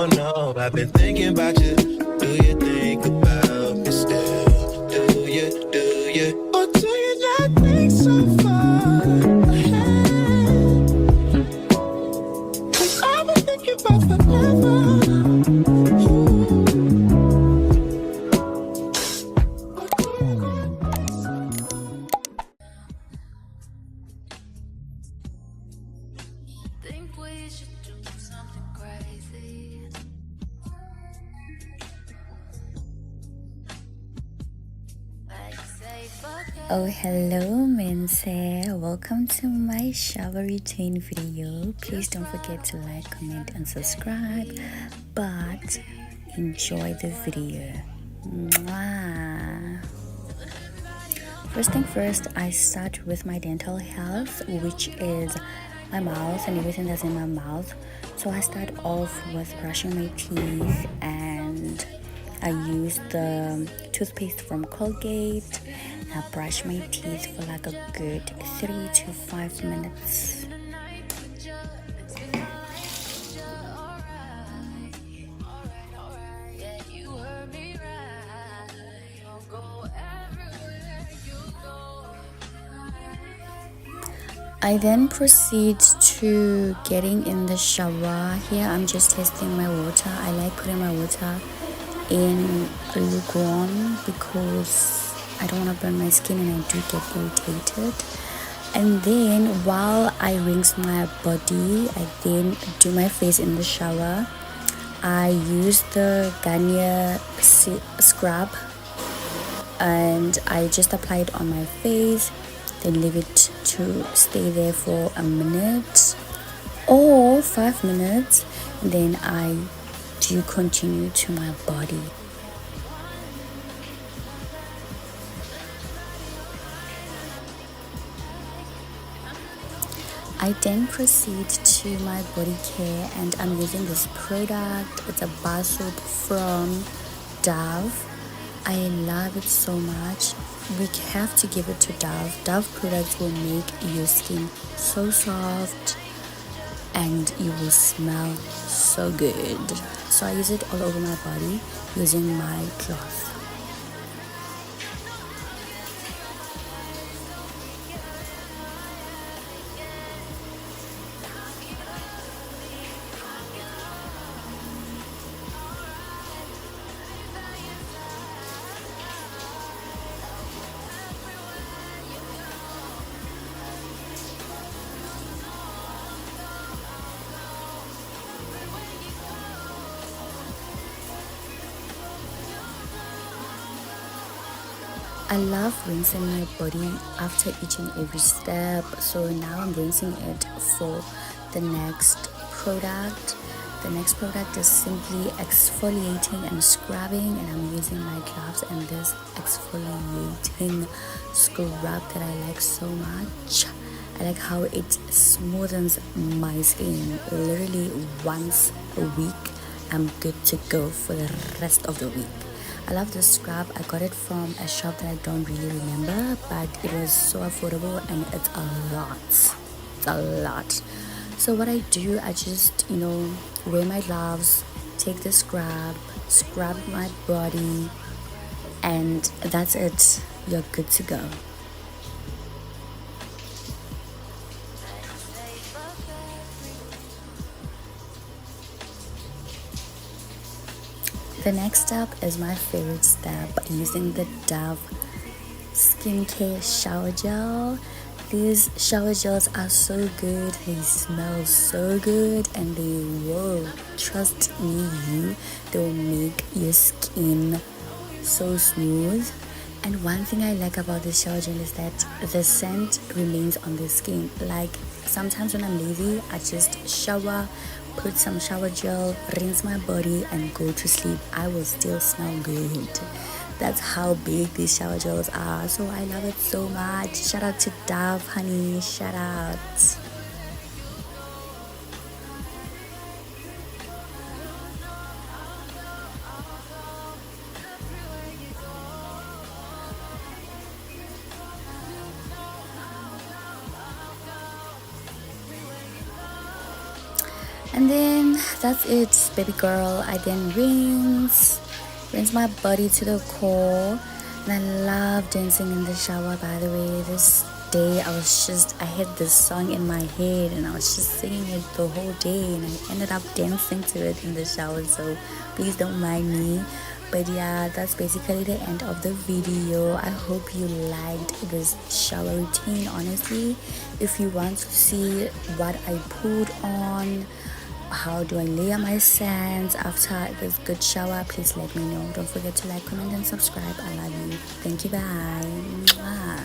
Oh no, I've been thinking about you. Do you think about me still? Do you? Or do you not think so far ahead? 'Cause I've been thinking about forever. Think we should do something crazy. Like say fuck it. Oh, hello, Mense. Welcome to my shower routine video. Please don't forget to like, comment, and subscribe. But enjoy the video. Mwah. First thing first, I start with my dental health, which is my mouth and everything that's in my mouth. So I start off with brushing my teeth, and I use the toothpaste from Colgate. I brush my teeth for like a good 3 to 5 minutes. I then proceed to getting in the shower. Here I'm just testing my water. I like putting my water in lukewarm because I don't want to burn my skin and I do get irritated. And then while I rinse my body, I then do my face in the shower. I use the Garnier scrub and I just apply it on my face, then leave it to stay there for a minute or 5 minutes, and then I do continue to my body. I then proceed to my body care, and I'm using this product. It's a bar soap from Dove. I love it so much. We have to give it to Dove. Dove products will make your skin so soft and you will smell so good. So I use it all over my body using my cloth. I love rinsing my body after each and every step. So now I'm rinsing it for the next product. The next product is simply exfoliating and scrubbing, and I'm using my gloves and this exfoliating scrub that I like so much. I like how it smoothens my skin. Literally once a week, I'm good to go for the rest of the week. I love this scrub. I got it from a shop that I don't really remember, but it was so affordable and it's a lot. It's a lot. So what I do, I just, wear my gloves, take the scrub my body, and that's it. You're good to go. The next step is my favorite step, using the Dove skincare shower gel. These shower gels are so good, they smell so good, and trust me, they will make your skin so smooth. And one thing I like about this shower gel is that the scent remains on the skin. Like sometimes when I'm lazy, I just shower, put some shower gel, rinse my body, and go to sleep. I will still smell good. That's how big these shower gels are. So I love it so much. Shout out to Dove, honey. Shout out. And then that's it, baby girl. I then rinse my body to the core, and I love dancing in the shower. By the way, this day I had this song in my head and I was just singing it the whole day, and I ended up dancing to it in the shower, so please don't mind me. But yeah, that's basically the end of the video. I hope you liked this shower routine. Honestly, if you want to see what I put on, how do I layer my sands after this good shower, please let me know. Don't forget to like, comment and subscribe. I love you. Thank you. Bye. Mwah.